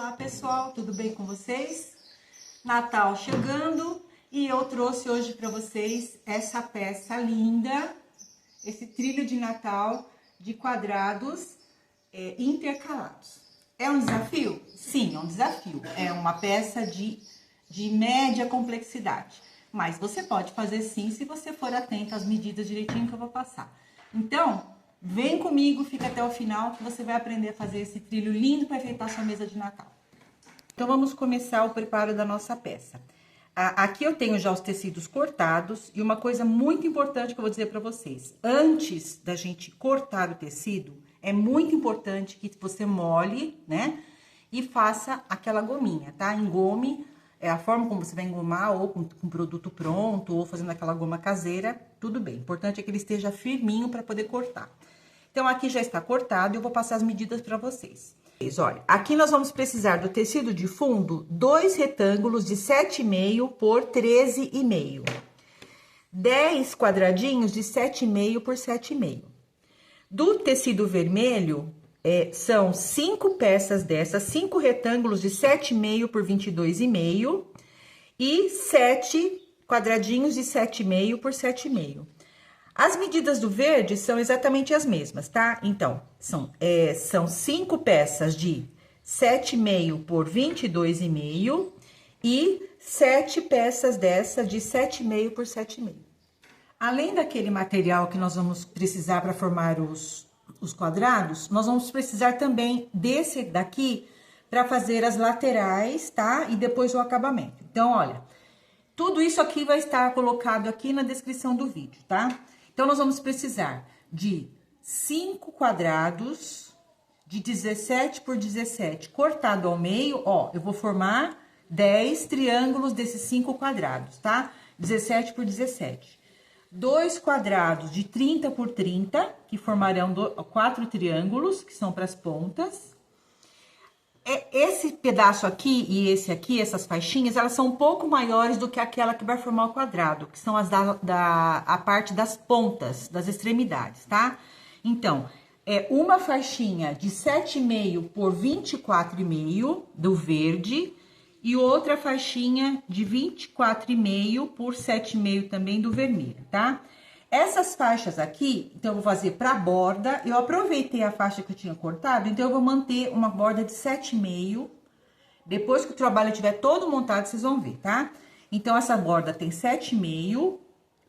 Olá pessoal, tudo bem com vocês? Natal chegando e eu trouxe hoje para vocês essa peça linda, esse trilho de Natal de quadrados intercalados. É um desafio? Sim, é um desafio. É uma peça de média complexidade, mas você pode fazer sim se você for atento às medidas direitinho que eu vou passar. Então, vem comigo, fica até o final que você vai aprender a fazer esse trilho lindo para enfeitar sua mesa de Natal. Então, vamos começar o preparo da nossa peça. Aqui eu tenho já os tecidos cortados e uma coisa muito importante que eu vou dizer para vocês. Antes da gente cortar o tecido, é muito importante que você molhe, né? E faça aquela gominha, tá? Engome, a forma como você vai engomar, ou com produto pronto, ou fazendo aquela goma caseira, tudo bem. O importante é que ele esteja firminho para poder cortar. Então, aqui já está cortado e eu vou passar as medidas para vocês. Olha, aqui nós vamos precisar do tecido de fundo, 2 retângulos de 7,5 por 13,5. 10 quadradinhos de 7,5 por 7,5. Do tecido vermelho, são 5 peças dessas, 5 retângulos de 7,5 por 22,5 e 7 quadradinhos de 7,5 por 7,5. As medidas do verde são exatamente as mesmas, tá? Então, são 5 peças de 7,5 por 22,5 e 7 peças dessa de 7,5 por 7,5. Além daquele material que nós vamos precisar para formar os quadrados, nós vamos precisar também desse daqui para fazer as laterais, tá? E depois o acabamento. Então, olha, tudo isso aqui vai estar colocado aqui na descrição do vídeo, tá? Então, nós vamos precisar de 5 quadrados de 17 por 17, cortado ao meio, ó, eu vou formar 10 triângulos desses 5 quadrados, tá? 17 por 17. 2 quadrados de 30 por 30, que formarão 4 triângulos, que são para as pontas. Esse pedaço aqui e esse aqui, essas faixinhas, elas são um pouco maiores do que aquela que vai formar o quadrado, que são a parte das pontas, das extremidades, tá? Então, uma faixinha de 7,5 por 24,5 do verde e outra faixinha de 24,5 por 7,5 também do vermelho, tá? Essas faixas aqui, então, eu vou fazer pra borda. Eu aproveitei a faixa que eu tinha cortado, então, eu vou manter uma borda de 7,5. Depois que o trabalho estiver todo montado, vocês vão ver, tá? Então, essa borda tem 7,5.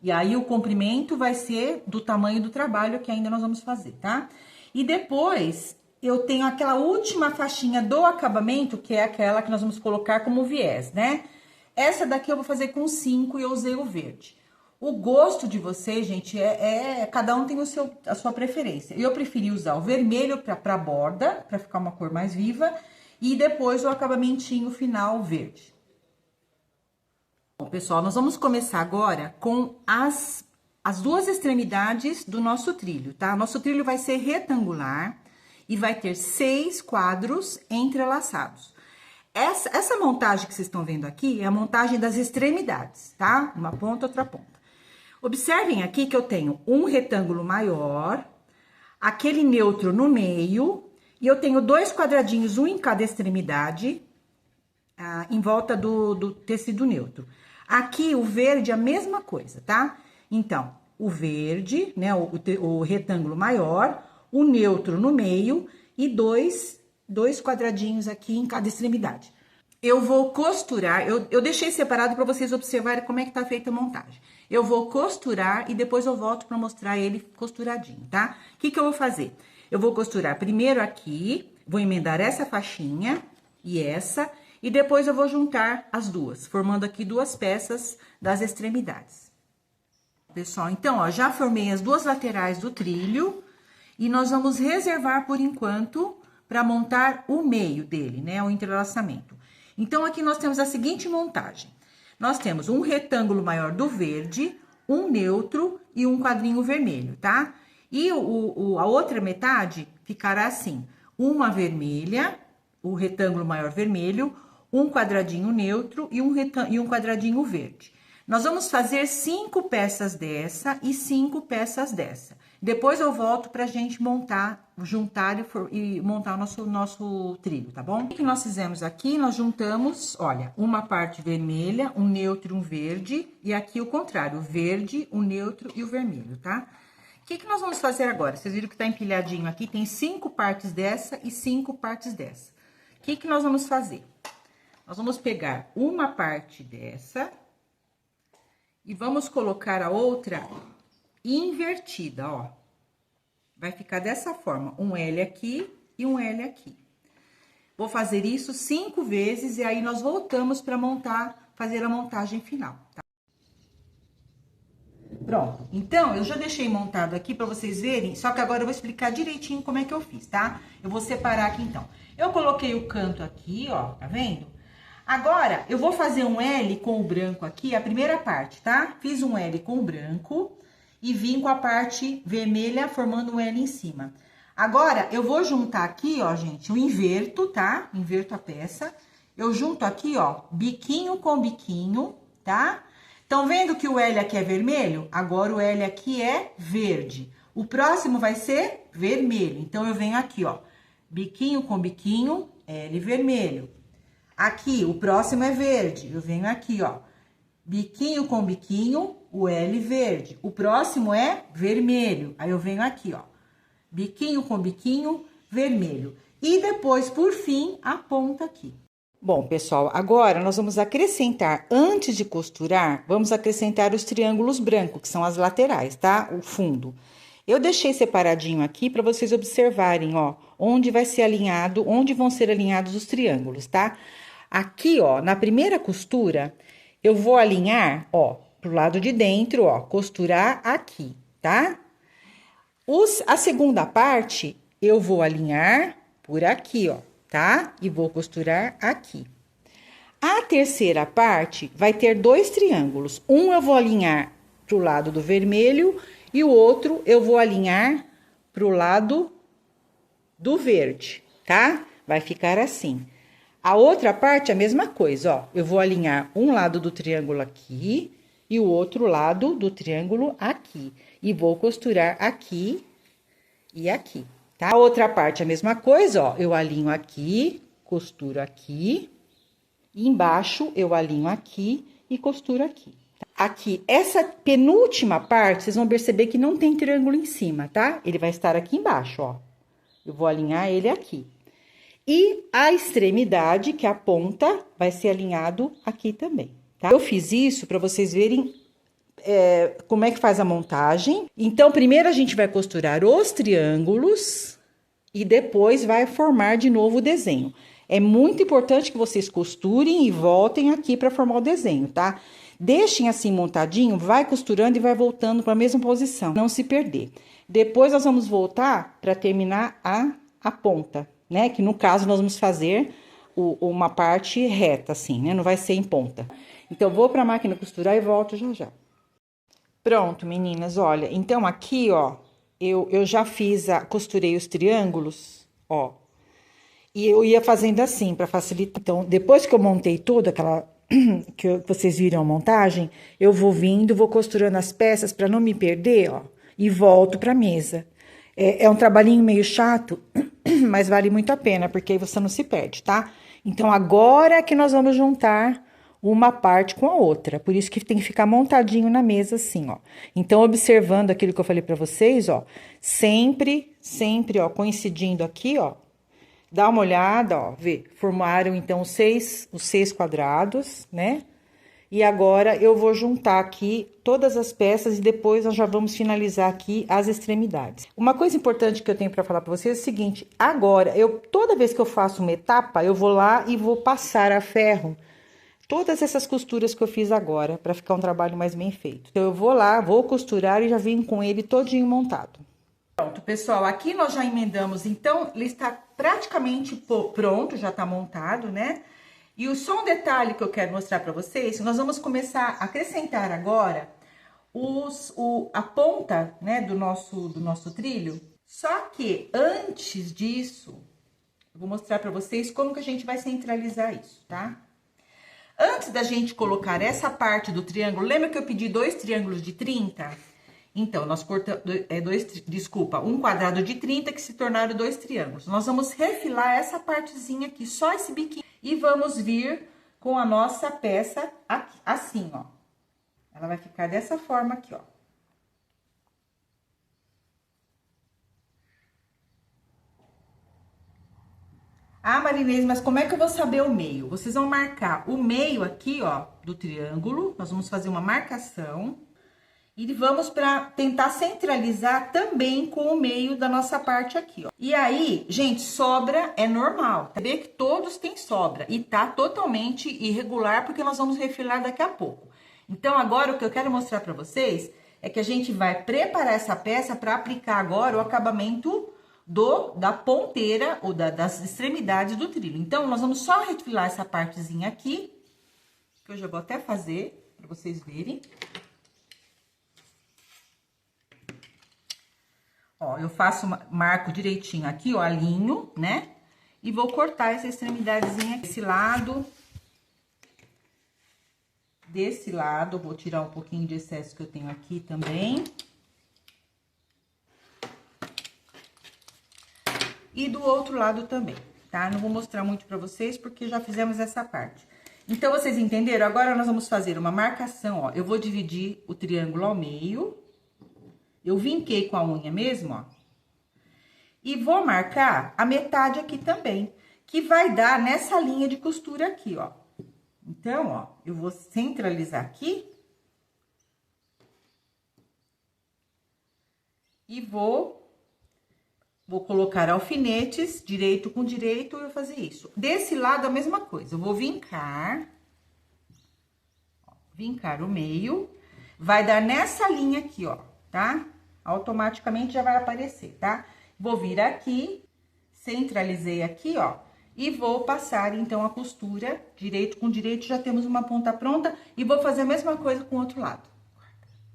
E aí, o comprimento vai ser do tamanho do trabalho que ainda nós vamos fazer, tá? E depois, eu tenho aquela última faixinha do acabamento, que é aquela que nós vamos colocar como viés, né? Essa daqui eu vou fazer com 5 e eu usei o verde. O gosto de vocês, gente, cada um tem a sua preferência. Eu preferi usar o vermelho pra borda, pra ficar uma cor mais viva, e depois o acabamentinho final verde. Bom, pessoal, nós vamos começar agora com as 2 extremidades do nosso trilho, tá? Nosso trilho vai ser retangular e vai ter 6 quadros entrelaçados. Essa montagem que vocês estão vendo aqui é a montagem das extremidades, tá? Uma ponta, outra ponta. Observem aqui que eu tenho um retângulo maior, aquele neutro no meio, e eu tenho 2 quadradinhos, um em cada extremidade, em volta do tecido neutro. Aqui, o verde é a mesma coisa, tá? Então, o verde, né, o retângulo maior, o neutro no meio e 2 quadradinhos aqui em cada extremidade. Eu vou costurar, eu deixei separado para vocês observarem como é que tá feita a montagem. Eu vou costurar e depois eu volto para mostrar ele costuradinho, tá? O que eu vou fazer? Eu vou costurar primeiro aqui, vou emendar essa faixinha e depois eu vou juntar as duas, formando aqui 2 peças das extremidades. Pessoal, então, ó, já formei as 2 laterais do trilho e nós vamos reservar por enquanto para montar o meio dele, né? O entrelaçamento. Então, aqui nós temos a seguinte montagem. Nós temos um retângulo maior do verde, um neutro e um quadrinho vermelho, tá? E a outra metade ficará assim, uma vermelha, o retângulo maior vermelho, um quadradinho neutro e um quadradinho verde. Nós vamos fazer 5 peças dessa e 5 peças dessa. Depois eu volto pra gente montar, juntar e montar o nosso trilho, tá bom? O que nós fizemos aqui? Nós juntamos, olha, uma parte vermelha, um neutro e um verde, e aqui o contrário, o verde, o neutro e o vermelho, tá? O que nós vamos fazer agora? Vocês viram que tá empilhadinho aqui, tem 5 partes dessa e 5 partes dessa. O que nós vamos fazer? Nós vamos pegar uma parte dessa e vamos colocar a outra invertida, ó. Vai ficar dessa forma, um L aqui e um L aqui. Vou fazer isso 5 vezes e aí nós voltamos para fazer a montagem final, tá? Pronto. Então, eu já deixei montado aqui para vocês verem, só que agora eu vou explicar direitinho como é que eu fiz, tá? Eu vou separar aqui, então. Eu coloquei o canto aqui, ó, tá vendo? Agora, eu vou fazer um L com o branco aqui, a primeira parte, tá? Fiz um L com o branco e vim com a parte vermelha formando um L em cima. Agora, eu vou juntar aqui, ó, gente, eu inverto, tá? Inverto a peça. Eu junto aqui, ó, biquinho com biquinho, tá? Estão vendo que o L aqui é vermelho? Agora o L aqui é verde. O próximo vai ser vermelho. Então, eu venho aqui, ó, biquinho com biquinho, L vermelho. Aqui, o próximo é verde. Eu venho aqui, ó, biquinho com biquinho, o L verde. O próximo é vermelho. Aí, eu venho aqui, ó, biquinho com biquinho, vermelho. E depois, por fim, a ponta aqui. Bom, pessoal, agora nós vamos acrescentar, antes de costurar, vamos acrescentar os triângulos brancos, que são as laterais, tá? O fundo. Eu deixei separadinho aqui para vocês observarem, ó, onde vai ser alinhado, onde vão ser alinhados os triângulos, tá? Aqui, ó, na primeira costura, eu vou alinhar, ó, pro lado de dentro, ó, costurar aqui, tá? A segunda parte, eu vou alinhar por aqui, ó, tá? E vou costurar aqui. A terceira parte vai ter 2 triângulos. Um eu vou alinhar pro lado do vermelho e o outro eu vou alinhar pro lado do verde, tá? Vai ficar assim. A outra parte, a mesma coisa, ó. Eu vou alinhar um lado do triângulo aqui e o outro lado do triângulo aqui. E vou costurar aqui e aqui. Tá? A outra parte, a mesma coisa, ó, eu alinho aqui, costuro aqui, e embaixo eu alinho aqui e costuro aqui. Aqui, essa penúltima parte, vocês vão perceber que não tem triângulo em cima, tá? Ele vai estar aqui embaixo, ó. Eu vou alinhar ele aqui. E a extremidade, que é a ponta, vai ser alinhado aqui também, tá? Eu fiz isso para vocês verem como é que faz a montagem. Então, primeiro a gente vai costurar os triângulos e depois vai formar de novo o desenho. É muito importante que vocês costurem e voltem aqui para formar o desenho, tá? Deixem assim montadinho, vai costurando e vai voltando para a mesma posição, não se perder. Depois nós vamos voltar para terminar a ponta, né? Que no caso nós vamos fazer uma parte reta assim, né? Não vai ser em ponta. Então, vou para a máquina costurar e volto já já. Pronto, meninas, olha, então aqui, ó, eu já costurei os triângulos, ó, e eu ia fazendo assim, pra facilitar. Então, depois que eu montei toda aquela, que vocês viram a montagem, eu vou vindo, vou costurando as peças pra não me perder, ó, e volto pra mesa. É um trabalhinho meio chato, mas vale muito a pena, porque aí você não se perde, tá? Então, agora que nós vamos juntar uma parte com a outra, por isso que tem que ficar montadinho na mesa assim, ó. Então, observando aquilo que eu falei pra vocês, ó, sempre, ó, coincidindo aqui, ó, dá uma olhada, ó, vê, formaram, então, os seis quadrados, né? E agora, eu vou juntar aqui todas as peças e depois nós já vamos finalizar aqui as extremidades. Uma coisa importante que eu tenho pra falar pra vocês é o seguinte, agora, toda vez que eu faço uma etapa, eu vou lá e vou passar a ferro todas essas costuras que eu fiz agora, para ficar um trabalho mais bem feito. Então, eu vou lá, vou costurar e já vim com ele todinho montado. Pronto, pessoal, aqui nós já emendamos, então, ele está praticamente pronto, já tá montado, né? E só um detalhe que eu quero mostrar para vocês, nós vamos começar a acrescentar agora a ponta, né, do nosso trilho. Só que, antes disso, eu vou mostrar para vocês como que a gente vai centralizar isso, tá? Antes da gente colocar essa parte do triângulo, lembra que eu pedi 2 triângulos de 30? Então, nós cortamos, desculpa, um quadrado de 30 que se tornaram 2 triângulos. Nós vamos refilar essa partezinha aqui, só esse biquinho, e vamos vir com a nossa peça aqui, assim, ó. Ela vai ficar dessa forma aqui, ó. Ah, Marinês, mas como é que eu vou saber o meio? Vocês vão marcar o meio aqui, ó, do triângulo. Nós vamos fazer uma marcação. E vamos para tentar centralizar também com o meio da nossa parte aqui, ó. E aí, gente, sobra é normal. Tá vendo que todos têm sobra e tá totalmente irregular porque nós vamos refilar daqui a pouco. Então, agora o que eu quero mostrar para vocês é que a gente vai preparar essa peça para aplicar agora o acabamento da ponteira ou das extremidades do trilho. Então, nós vamos só refilar essa partezinha aqui, que eu já vou até fazer para vocês verem. Ó, eu faço, marco direitinho aqui, ó, alinho, né? E vou cortar essa extremidadezinha desse lado. Desse lado, vou tirar um pouquinho de excesso que eu tenho aqui também. E do outro lado também, tá? Não vou mostrar muito pra vocês, porque já fizemos essa parte. Então, vocês entenderam? Agora, nós vamos fazer uma marcação, ó. Eu vou dividir o triângulo ao meio. Eu vinquei com a unha mesmo, ó. E vou marcar a metade aqui também, que vai dar nessa linha de costura aqui, ó. Então, ó, eu vou centralizar aqui. E vou colocar alfinetes, direito com direito, eu vou fazer isso. Desse lado, a mesma coisa. Eu vou vincar. Ó, vincar o meio. Vai dar nessa linha aqui, ó, tá? Automaticamente já vai aparecer, tá? Vou vir aqui, centralizei aqui, ó. E vou passar, então, a costura, direito com direito, já temos uma ponta pronta. E vou fazer a mesma coisa com o outro lado.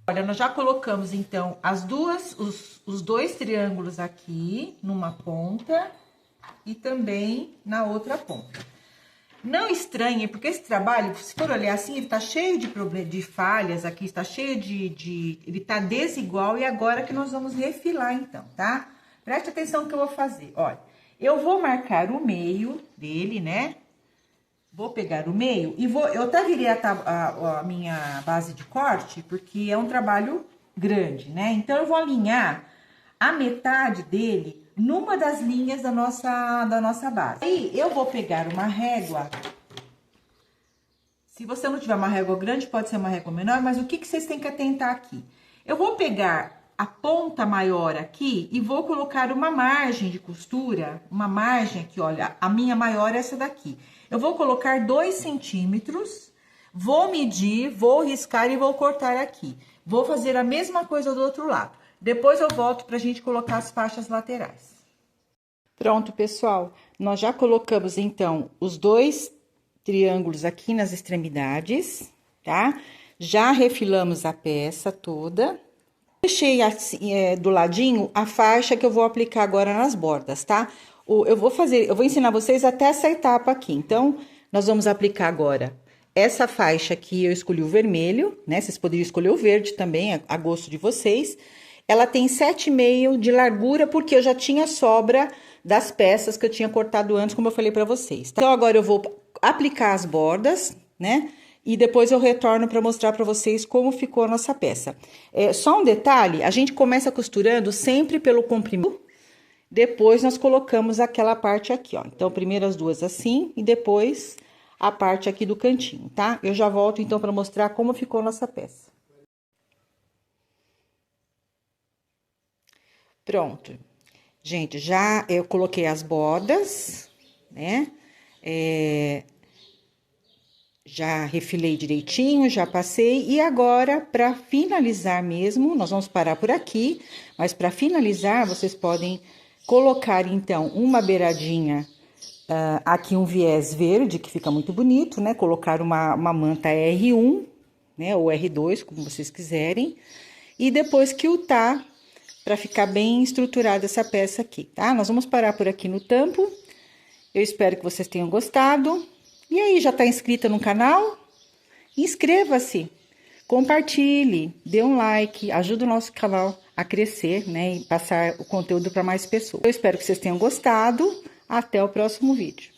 Olha, nós já colocamos, então, os dois triângulos aqui, numa ponta e também na outra ponta. Não estranhe, porque esse trabalho, se for olhar assim, ele tá cheio de falhas aqui, está cheio ele tá desigual, e agora que nós vamos refilar, então, tá? Preste atenção no que eu vou fazer, olha. Eu vou marcar o meio dele, né? Vou pegar o meio e eu até virei a minha base de corte, porque é um trabalho grande, né? Então, eu vou alinhar a metade dele numa das linhas da nossa base. Aí, eu vou pegar uma régua. Se você não tiver uma régua grande, pode ser uma régua menor, mas o que vocês têm que atentar aqui? Eu vou pegar a ponta maior aqui e vou colocar uma margem de costura, uma margem aqui, olha, a minha maior é essa daqui. Eu vou colocar 2 centímetros, vou medir, vou riscar e vou cortar aqui. Vou fazer a mesma coisa do outro lado. Depois eu volto pra gente colocar as faixas laterais. Pronto, pessoal. Nós já colocamos, então, os 2 triângulos aqui nas extremidades, tá? Já refilamos a peça toda. Deixei assim, do ladinho a faixa que eu vou aplicar agora nas bordas, tá? Eu vou ensinar vocês até essa etapa aqui. Então, nós vamos aplicar agora essa faixa aqui, eu escolhi o vermelho, né? Vocês poderiam escolher o verde também, a gosto de vocês. Ela tem 7,5 de largura, porque eu já tinha sobra das peças que eu tinha cortado antes, como eu falei pra vocês. Então, agora eu vou aplicar as bordas, né? E depois eu retorno para mostrar para vocês como ficou a nossa peça. Só um detalhe, a gente começa costurando sempre pelo comprimento, depois nós colocamos aquela parte aqui, ó. Então, primeiro as duas assim e depois a parte aqui do cantinho, tá? Eu já volto então para mostrar como ficou a nossa peça. Pronto. Gente, já eu coloquei as bordas, né? Já refilei direitinho, já passei. E agora, para finalizar mesmo, nós vamos parar por aqui. Mas para finalizar, vocês podem colocar, então, uma beiradinha, aqui um viés verde, que fica muito bonito, né? Colocar uma manta R1, né? Ou R2, como vocês quiserem. E depois quiltar, para ficar bem estruturada essa peça aqui, tá? Nós vamos parar por aqui no tampo. Eu espero que vocês tenham gostado. E aí, já tá inscrita no canal? Inscreva-se, Compartilhe, dê um like, ajuda o nosso canal a crescer, né? E passar o conteúdo para mais pessoas. Eu espero que vocês tenham gostado. Até o próximo vídeo.